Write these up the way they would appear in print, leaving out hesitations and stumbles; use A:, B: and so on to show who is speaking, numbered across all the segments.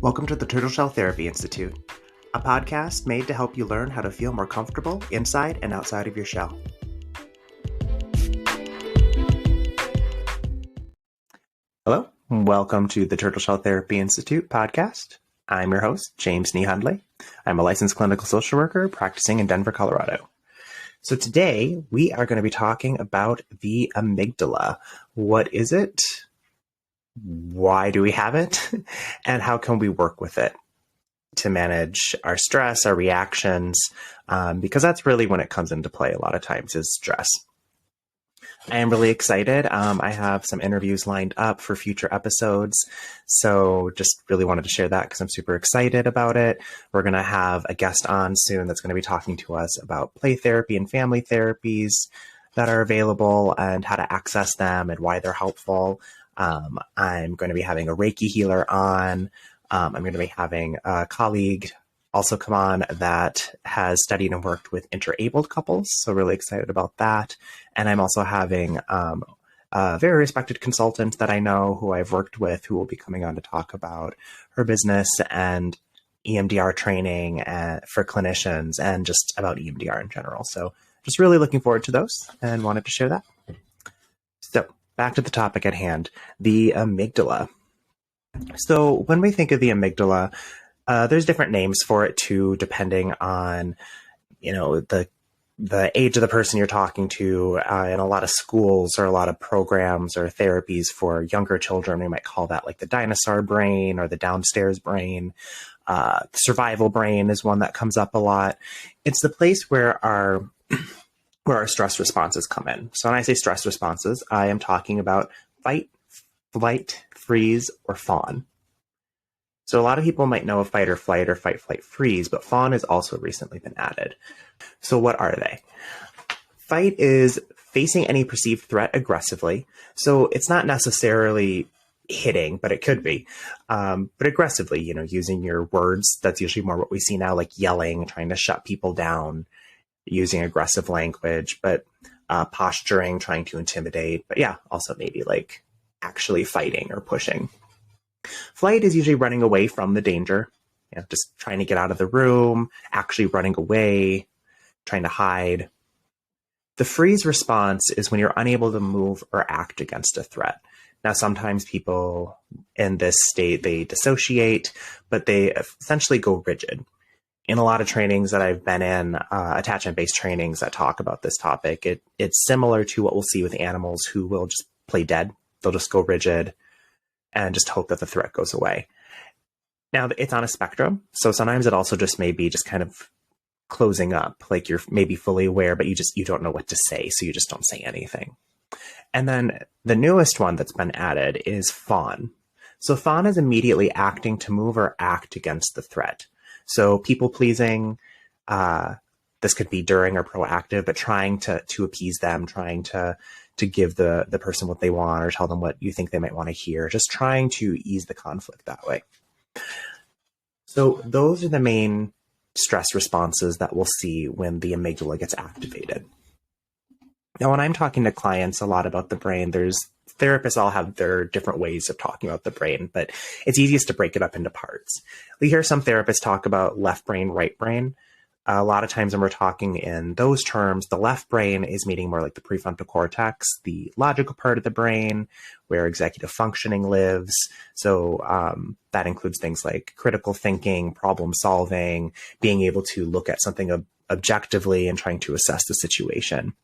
A: Welcome to the Turtle Shell Therapy Institute, a podcast made to help you learn how to feel more comfortable inside and outside of your shell. Hello, welcome to the Turtle Shell Therapy Institute podcast. I'm your host, James Hundley. I'm a licensed clinical social worker practicing in Denver, Colorado. So today we are going to be talking about the amygdala. What is it? Why do we have it? And how can we work with it to manage our stress, our reactions? Because that's really when it comes into play a lot of times is stress. I am really excited. I have some interviews lined up for future episodes. So just really wanted to share that because I'm super excited about it. We're going to have a guest on soon that's going to be talking to us about play therapy and family therapies that are available and how to access them and why they're helpful. I'm going to be having a Reiki healer on. I'm going to be having a colleague also come on that has studied and worked with interabled couples. So really excited about that. And I'm also having a very respected consultant that I know who I've worked with who will be coming on to talk about her business and EMDR training for clinicians and just about EMDR in general. So just really looking forward to those and wanted to share that. So back to the topic at hand, the amygdala. So when we think of the amygdala, there's different names for it too, depending on, the age of the person you're talking to. In a lot of schools or a lot of programs or therapies for younger children, we might call that like the dinosaur brain or the downstairs brain. Survival brain is one that comes up a lot. It's the place where our stress responses come in. So when I say stress responses, I am talking about fight, flight, freeze, or fawn. So a lot of people might know of fight or flight or fight, flight, freeze, but fawn has also recently been added. So what are they? Fight is facing any perceived threat aggressively. So it's not necessarily hitting, but it could be. But aggressively, using your words. That's usually more what we see now, like yelling, trying to shut people down, using aggressive language, but posturing, trying to intimidate. But yeah, also maybe like actually fighting or pushing. Flight is usually running away from the danger, just trying to get out of the room, actually running away, trying to hide. The freeze response is when you're unable to move or act against a threat. Now, sometimes people in this state, they dissociate, but they essentially go rigid. In a lot of trainings that I've been in, attachment-based trainings that talk about this topic, it's similar to what we'll see with animals who will just play dead. They'll just go rigid and just hope that the threat goes away. Now, it's on a spectrum. So sometimes it also just may be just kind of closing up, like you're maybe fully aware, but you don't know what to say. So you just don't say anything. And then the newest one that's been added is fawn. So fawn is immediately acting to move or act against the threat. So people pleasing, this could be during or proactive, but trying to appease them, trying to give the person what they want or tell them what you think they might want to hear, just trying to ease the conflict that way. So those are the main stress responses that we'll see when the amygdala gets activated. Now, when I'm talking to clients a lot about the brain, therapists all have their different ways of talking about the brain, but it's easiest to break it up into parts. We hear some therapists talk about left brain, right brain. A lot of times when we're talking in those terms, the left brain is meaning more like the prefrontal cortex, the logical part of the brain where executive functioning lives. So that includes things like critical thinking, problem solving, being able to look at something objectively and trying to assess the situation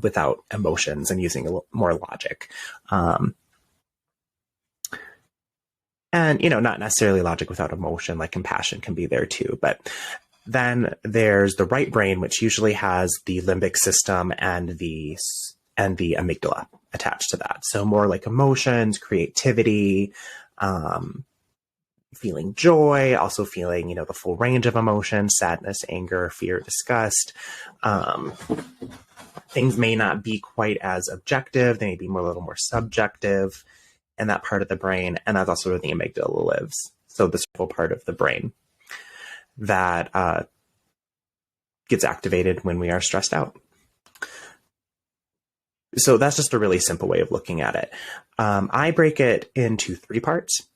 A: without emotions and using a little more logic. And, not necessarily logic without emotion, like compassion can be there too, but then there's the right brain, which usually has the limbic system and the amygdala attached to that. So more like emotions, creativity, feeling joy, also feeling, the full range of emotions, sadness, anger, fear, disgust. Things may not be quite as objective. They may be a little more subjective in that part of the brain. And that's also where the amygdala lives. So the central part of the brain that gets activated when we are stressed out. So that's just a really simple way of looking at it. I break it into three parts.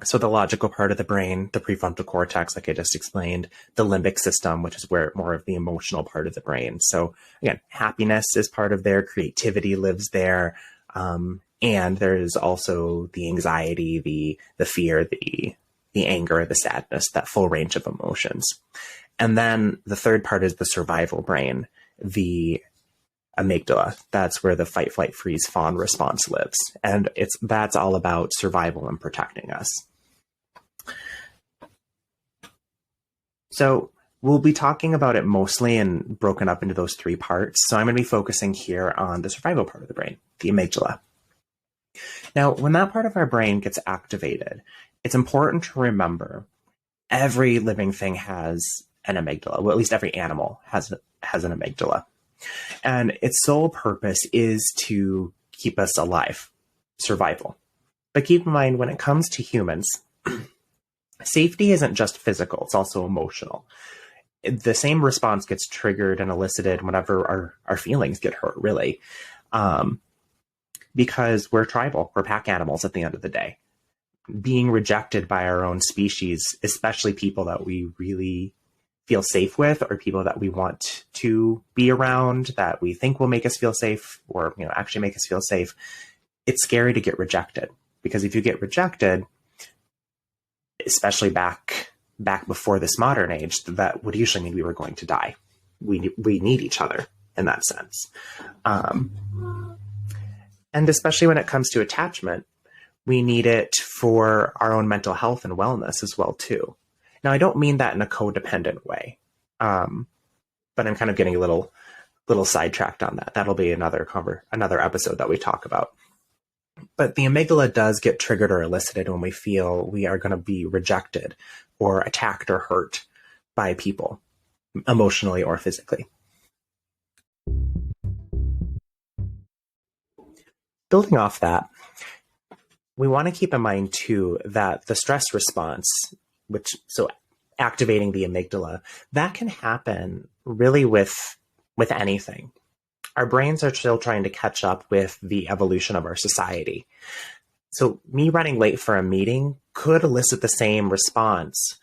A: So the logical part of the brain, the prefrontal cortex, like I just explained, the limbic system, which is where more of the emotional part of the brain. So again, happiness is part of there, creativity lives there. And there is also the anxiety, the fear, the anger, the sadness, that full range of emotions. And then the third part is the survival brain, the amygdala. That's where the fight, flight, freeze, fawn response lives. And that's all about survival and protecting us. So we'll be talking about it mostly and broken up into those three parts. So I'm going to be focusing here on the survival part of the brain, the amygdala. Now, when that part of our brain gets activated, it's important to remember every living thing has an amygdala. Well, at least every animal has an amygdala. And its sole purpose is to keep us alive, survival. But keep in mind, when it comes to humans, safety isn't just physical, it's also emotional. The same response gets triggered and elicited whenever our feelings get hurt, really. Because we're tribal, we're pack animals at the end of the day. Being rejected by our own species, especially people that we really feel safe with or people that we want to be around, that we think will make us feel safe or actually make us feel safe, it's scary to get rejected. Because if you get rejected, especially back before this modern age, that would usually mean we were going to die. We need each other in that sense. And especially when it comes to attachment, we need it for our own mental health and wellness as well, too. Now, I don't mean that in a codependent way, but I'm kind of getting a little sidetracked on that. That'll be another episode that we talk about. But the amygdala does get triggered or elicited when we feel we are going to be rejected or attacked or hurt by people, emotionally or physically. Building off that, we want to keep in mind, too, that the stress response, so activating the amygdala, that can happen really with anything. Our brains are still trying to catch up with the evolution of our society. So me running late for a meeting could elicit the same response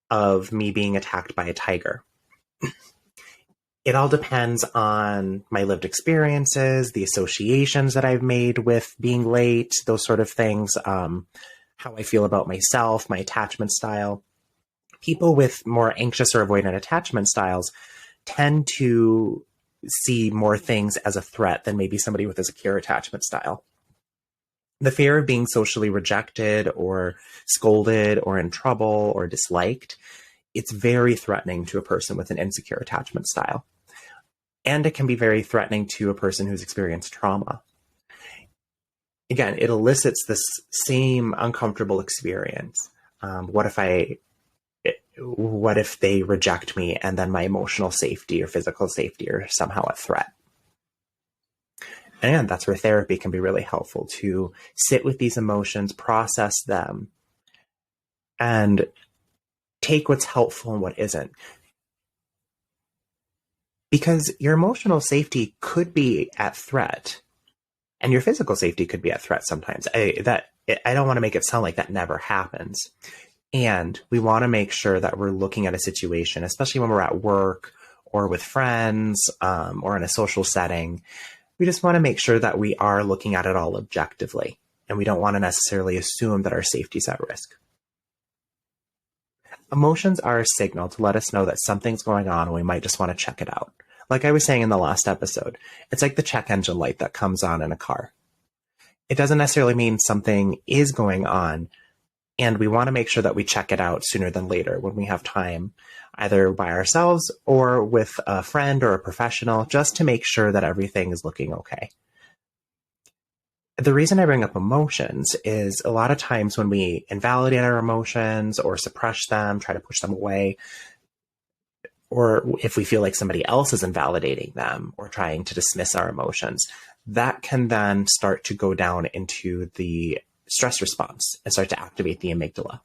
A: of me being attacked by a tiger. It all depends on my lived experiences, the associations that I've made with being late, those sort of things, how I feel about myself, my attachment style. People with more anxious or avoidant attachment styles tend to see more things as a threat than maybe somebody with a secure attachment style. The fear of being socially rejected or scolded or in trouble or disliked, it's very threatening to a person with an insecure attachment style. And it can be very threatening to a person who's experienced trauma. Again, it elicits this same uncomfortable experience. What if they reject me and then my emotional safety or physical safety are somehow a threat? And that's where therapy can be really helpful, to sit with these emotions, process them, and take what's helpful and what isn't. Because your emotional safety could be at threat, and your physical safety could be at threat sometimes. I don't want to make it sound like that never happens. And we want to make sure that we're looking at a situation, especially when we're at work or with friends or in a social setting. We just want to make sure that we are looking at it all objectively, and we don't want to necessarily assume that our safety is at risk. Emotions are a signal to let us know that something's going on and we might just want to check it out. Like I was saying in the last episode, it's like the check engine light that comes on in a car. It doesn't necessarily mean something is going on, and we want to make sure that we check it out sooner than later when we have time, either by ourselves or with a friend or a professional, just to make sure that everything is looking okay. The reason I bring up emotions is a lot of times when we invalidate our emotions or suppress them, try to push them away, or if we feel like somebody else is invalidating them or trying to dismiss our emotions, that can then start to go down into the stress response and start to activate the amygdala.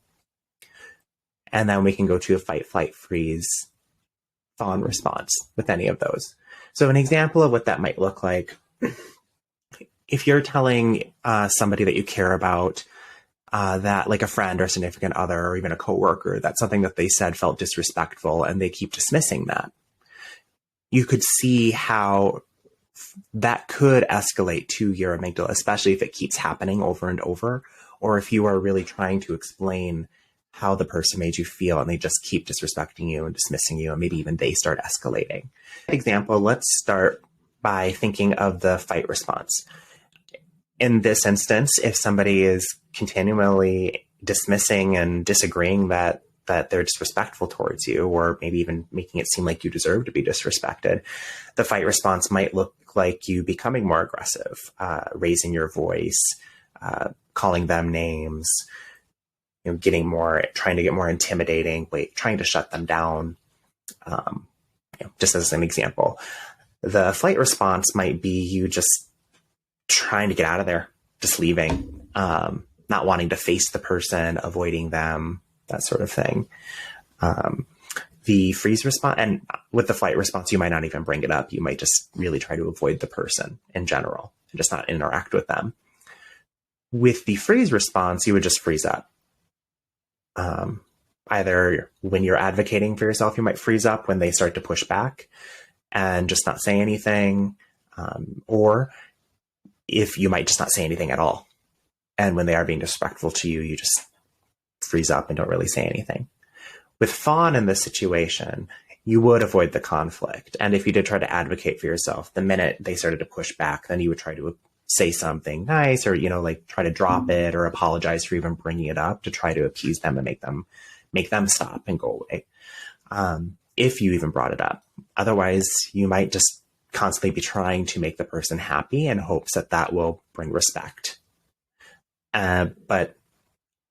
A: And then we can go to a fight, flight, freeze, fawn response with any of those. So an example of what that might look like, if you're telling somebody that you care about that like a friend or significant other or even a coworker, that something that they said felt disrespectful and they keep dismissing that. You could see how that could escalate to your amygdala, especially if it keeps happening over and over, or if you are really trying to explain how the person made you feel and they just keep disrespecting you and dismissing you, and maybe even they start escalating. Example, let's start by thinking of the fight response. In this instance, if somebody is continually dismissing and disagreeing that they're disrespectful towards you, or maybe even making it seem like you deserve to be disrespected, the fight response might look like you becoming more aggressive, raising your voice, calling them names, trying to get more intimidating, trying to shut them down. Just as an example, the flight response might be you just trying to get out of there, just leaving, not wanting to face the person, avoiding them, that sort of thing. The freeze response, and with the flight response, you might not even bring it up. You might just really try to avoid the person in general and just not interact with them. With the freeze response, you would just freeze up. Either when you're advocating for yourself, you might freeze up when they start to push back and just not say anything, or if you might just not say anything at all. And when they are being disrespectful to you, you just freeze up and don't really say anything. With Fawn in this situation, you would avoid the conflict. And if you did try to advocate for yourself, the minute they started to push back, then you would try to say something nice, or, try to drop it or apologize for even bringing it up to try to appease them and make them stop and go away. If you even brought it up. Otherwise, you might just constantly be trying to make the person happy in hopes that will bring respect. But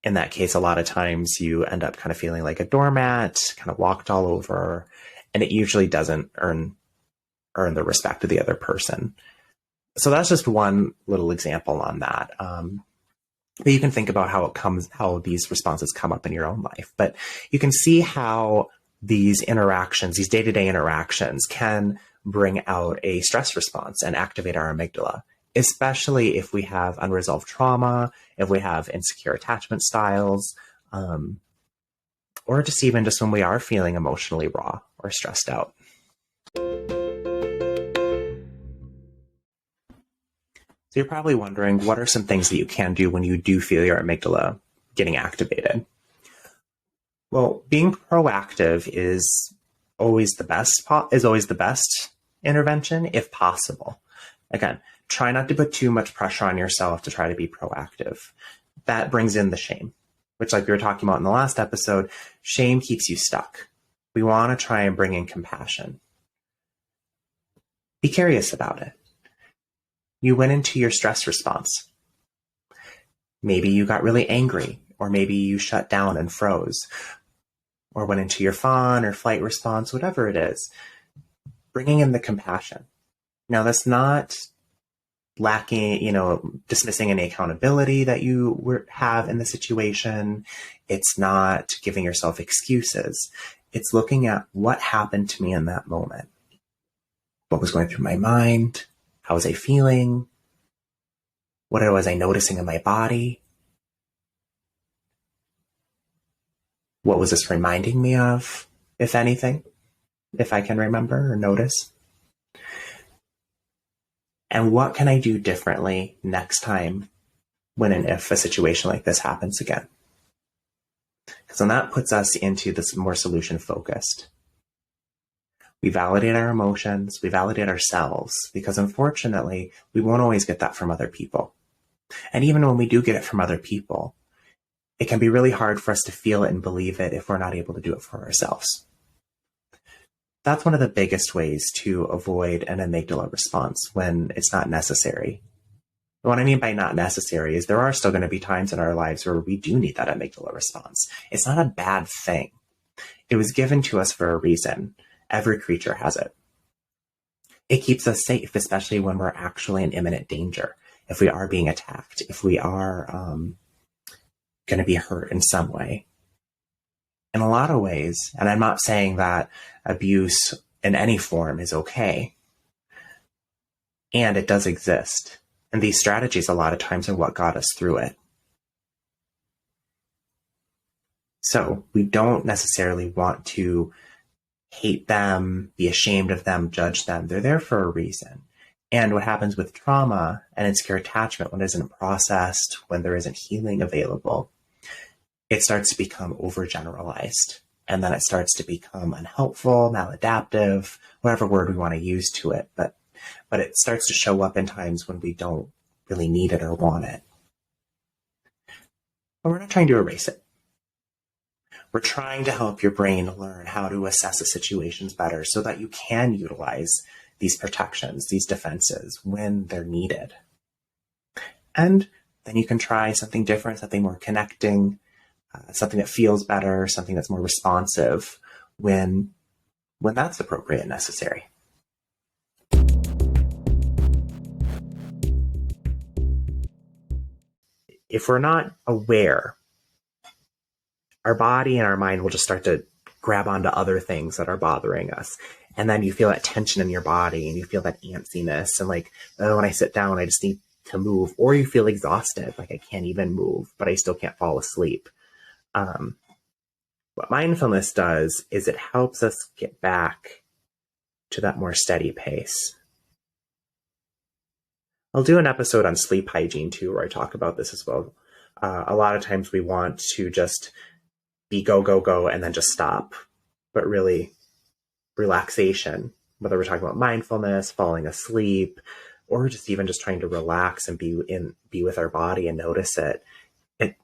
A: in that case, a lot of times you end up kind of feeling like a doormat, kind of walked all over, and it usually doesn't earn the respect of the other person. So that's just one little example on that. But you can think about how these responses come up in your own life. But you can see how these interactions, these day-to-day interactions, can bring out a stress response and activate our amygdala, especially if we have unresolved trauma, if we have insecure attachment styles, or just when we are feeling emotionally raw or stressed out. So you're probably wondering, what are some things that you can do when you do feel your amygdala getting activated? Well, being proactive is always the best intervention if possible. Again, try not to put too much pressure on yourself to try to be proactive. That brings in the shame, which, like we were talking about in the last episode, shame keeps you stuck. We want to try and bring in compassion. Be curious about it. You went into your stress response. Maybe you got really angry, or maybe you shut down and froze, or went into your fawn or flight response, whatever it is. Bringing in the compassion. Now, that's not lacking, dismissing any accountability that you have in the situation. It's not giving yourself excuses. It's looking at what happened to me in that moment. What was going through my mind? How was I feeling? What was I noticing in my body? What was this reminding me of, if anything, if I can remember or notice? And what can I do differently next time when and if a situation like this happens again? Because then that puts us into this more solution focused. We validate our emotions, we validate ourselves, because unfortunately, we won't always get that from other people. And even when we do get it from other people, it can be really hard for us to feel it and believe it if we're not able to do it for ourselves. That's one of the biggest ways to avoid an amygdala response when it's not necessary. What I mean by not necessary is there are still going to be times in our lives where we do need that amygdala response. It's not a bad thing. It was given to us for a reason. Every creature has it. It keeps us safe, especially when we're actually in imminent danger. If we are being attacked, if we are going to be hurt in some way. In a lot of ways, and I'm not saying that abuse in any form is okay, and it does exist. And these strategies a lot of times are what got us through it. So we don't necessarily want to hate them, be ashamed of them, judge them. They're there for a reason. And what happens with trauma and insecure attachment when it isn't processed, when there isn't healing available, it starts to become overgeneralized. And then it starts to become unhelpful, maladaptive, whatever word we want to use to it. But it starts to show up in times when we don't really need it or want it. But we're not trying to erase it. We're trying to help your brain learn how to assess the situations better so that you can utilize these protections, these defenses when they're needed. And then you can try something different, something more connecting, something that feels better, something that's more responsive when that's appropriate and necessary. If we're not aware, our body and our mind will just start to grab onto other things that are bothering us. And then you feel that tension in your body and you feel that antsiness and like, oh, when I sit down, I just need to move. Or you feel exhausted, like I can't even move, but I still can't fall asleep. What mindfulness does is it helps us get back to that more steady pace. I'll do an episode on sleep hygiene too, where I talk about this as well. A lot of times we want to just be go, go, go, and then just stop. But really, relaxation, whether we're talking about mindfulness, falling asleep, or just even just trying to relax and be with our body and notice it, it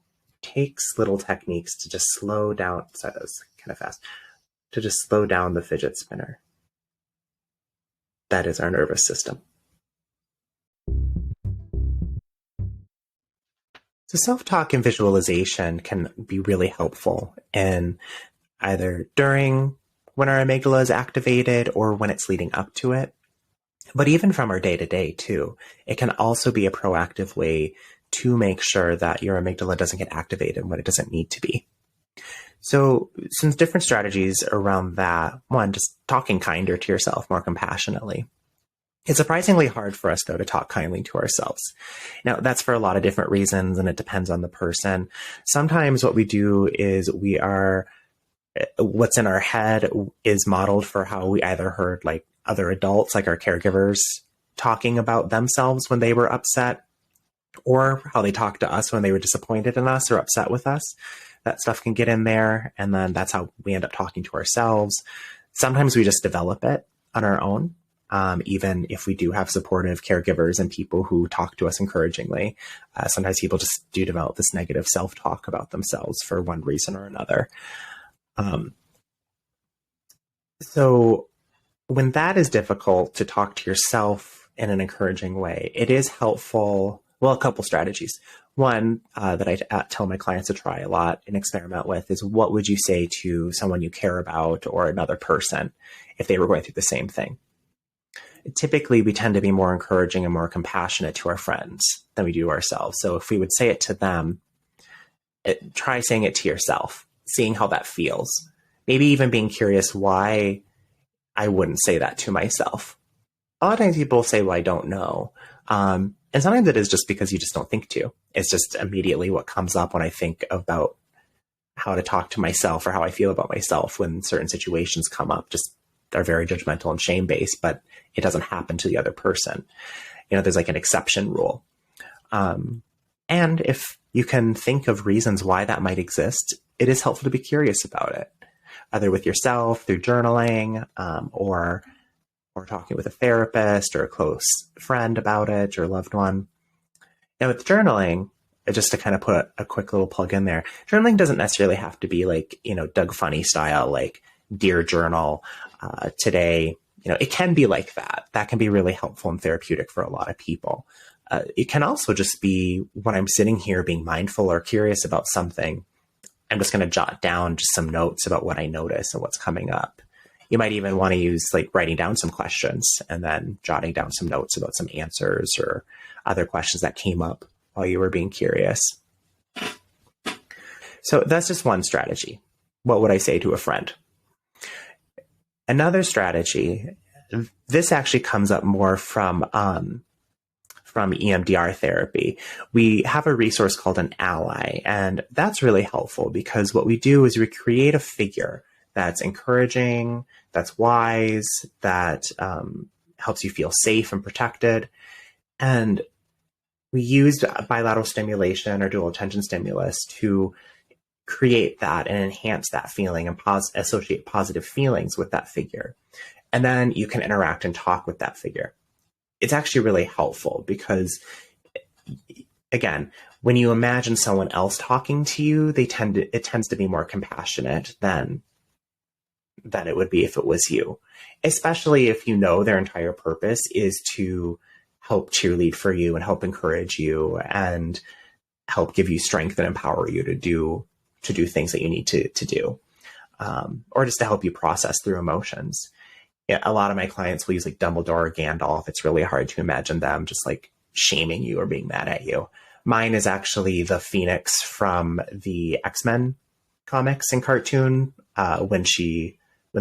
A: takes little techniques to just slow down. So that was kind of fast. To just slow down the fidget spinner. That is our nervous system. So self-talk and visualization can be really helpful in either during when our amygdala is activated or when it's leading up to it. But even from our day-to-day too, it can also be a proactive way to make sure that your amygdala doesn't get activated when it doesn't need to be. So some different strategies around that. One, just talking kinder to yourself, more compassionately. It's surprisingly hard for us, though, to talk kindly to ourselves. Now, that's for a lot of different reasons, and it depends on the person. Sometimes what we do is what's in our head is modeled for how we either heard like other adults, like our caregivers, talking about themselves when they were upset, or how they talked to us when they were disappointed in us or upset with us. That stuff can get in there, and then that's how we end up talking to ourselves. Sometimes we just develop it on our own. Even if we do have supportive caregivers and people who talk to us encouragingly, sometimes people just do develop this negative self-talk about themselves for one reason or another. So when that is difficult to talk to yourself in an encouraging way, it is helpful. Well, a couple strategies. One that I tell my clients to try a lot and experiment with is, what would you say to someone you care about or another person if they were going through the same thing? Typically, we tend to be more encouraging and more compassionate to our friends than we do ourselves. So if we would say it to them, try saying it to yourself, seeing how that feels. Maybe even being curious why I wouldn't say that to myself. A lot of times people say, well, I don't know. And sometimes it is just because you just don't think to. It's just immediately what comes up when I think about how to talk to myself or how I feel about myself when certain situations come up. Just are very judgmental and shame-based, but it doesn't happen to the other person. There's like an exception rule. And if you can think of reasons why that might exist, it is helpful to be curious about it, either with yourself through journaling, or talking with a therapist or a close friend about it or a loved one. Now with journaling, just to kind of put a quick little plug in there, journaling doesn't necessarily have to be like, Doug Funny style, like Dear Journal, today. It can be like that. That can be really helpful and therapeutic for a lot of people. It can also just be when I'm sitting here being mindful or curious about something, I'm just going to jot down just some notes about what I notice and what's coming up. You might even want to use like writing down some questions and then jotting down some notes about some answers or other questions that came up while you were being curious. So that's just one strategy. What would I say to a friend? Another strategy, this actually comes up more from from EMDR therapy, we have a resource called an ally. And that's really helpful because what we do is we create a figure that's encouraging, that's wise, that helps you feel safe and protected. And we use bilateral stimulation or dual attention stimulus to create that and enhance that feeling and associate positive feelings with that figure. And then you can interact and talk with that figure. It's actually really helpful because, again, when you imagine someone else talking to you, it tends to be more compassionate than it would be if it was you, especially if you know their entire purpose is to help cheerlead for you and help encourage you and help give you strength and empower you to do things that you need to do, or just to help you process through emotions. Yeah, a lot of my clients will use like Dumbledore or Gandalf. It's really hard to imagine them just like shaming you or being mad at you. Mine is actually the Phoenix from the X-Men comics and cartoon, when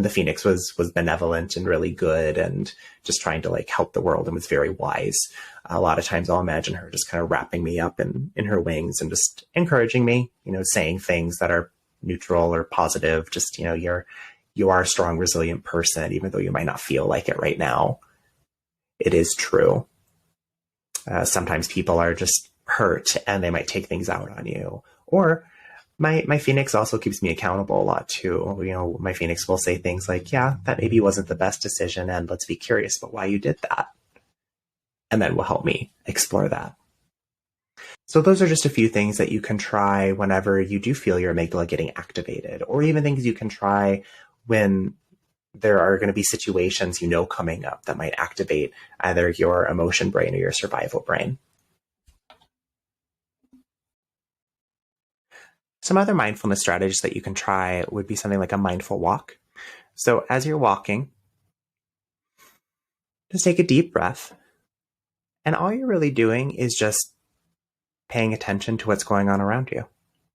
A: the Phoenix was benevolent and really good and just trying to like help the world and was very wise. A lot of times I'll imagine her just kind of wrapping me up in her wings and just encouraging me, saying things that are neutral or positive. Just, you are a strong, resilient person, even though you might not feel like it right now. It is true. Sometimes people are just hurt and they might take things out on you. Or my Phoenix also keeps me accountable a lot too. My Phoenix will say things like, yeah, that maybe wasn't the best decision, and let's be curious about why you did that. And then will help me explore that. So those are just a few things that you can try whenever you do feel your amygdala getting activated, or even things you can try when there are going to be situations coming up that might activate either your emotion brain or your survival brain. Some other mindfulness strategies that you can try would be something like a mindful walk. So as you're walking, just take a deep breath. And all you're really doing is just paying attention to what's going on around you.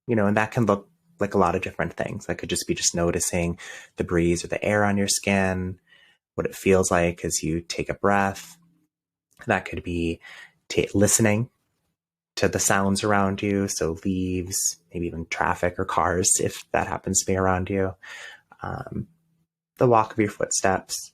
A: And that can look like a lot of different things. That could just be noticing the breeze or the air on your skin, what it feels like as you take a breath. That could be listening to the sounds around you. So leaves, maybe even traffic or cars, if that happens to be around you. The walk of your footsteps.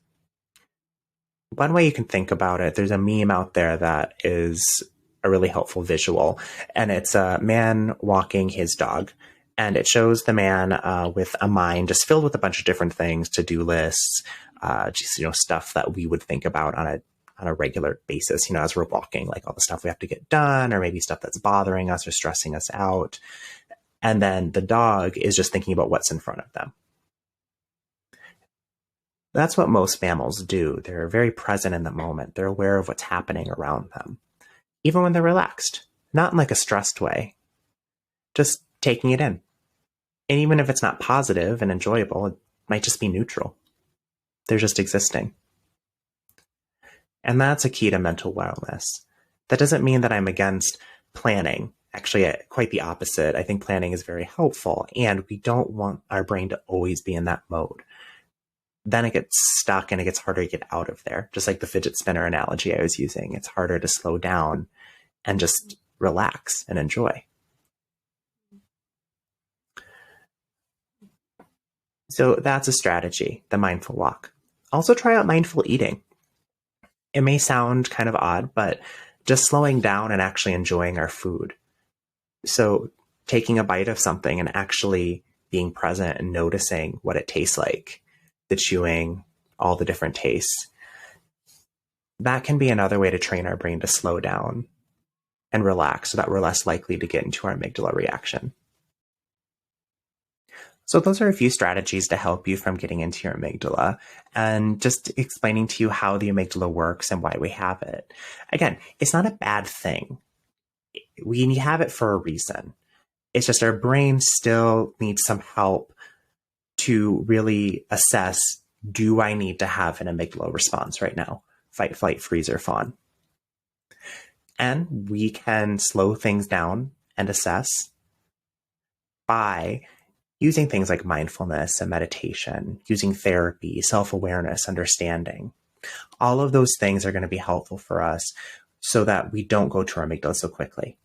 A: One way you can think about it, there's a meme out there that is a really helpful visual, and it's a man walking his dog. And it shows the man with a mind just filled with a bunch of different things, to-do lists, stuff that we would think about on a regular basis, as we're walking, like all the stuff we have to get done, or maybe stuff that's bothering us or stressing us out. And then the dog is just thinking about what's in front of them. That's what most mammals do. They're very present in the moment. They're aware of what's happening around them, even when they're relaxed, not in like a stressed way, just taking it in. And even if it's not positive and enjoyable, it might just be neutral. They're just existing. And that's a key to mental wellness. That doesn't mean that I'm against planning. Actually, quite the opposite. I think planning is very helpful, and we don't want our brain to always be in that mode. Then it gets stuck and it gets harder to get out of there. Just like the fidget spinner analogy I was using, it's harder to slow down and just relax and enjoy. So that's a strategy, the mindful walk. Also try out mindful eating. It may sound kind of odd, but just slowing down and actually enjoying our food. So taking a bite of something and actually being present and noticing what it tastes like, the chewing, all the different tastes. That can be another way to train our brain to slow down and relax so that we're less likely to get into our amygdala reaction. So those are a few strategies to help you from getting into your amygdala, and just explaining to you how the amygdala works and why we have it. Again, it's not a bad thing. We have it for a reason. It's just our brain still needs some help to really assess, do I need to have an amygdala response right now? Fight, flight, freeze, or fawn. And we can slow things down and assess by using things like mindfulness and meditation, using therapy, self-awareness, understanding. All of those things are going to be helpful for us so that we don't go to our amygdala so quickly.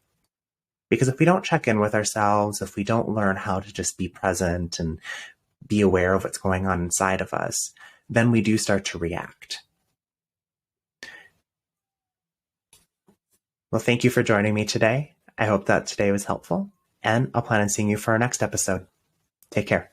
A: Because if we don't check in with ourselves, if we don't learn how to just be present and be aware of what's going on inside of us, then we do start to react. Well, thank you for joining me today. I hope that today was helpful, and I'll plan on seeing you for our next episode. Take care.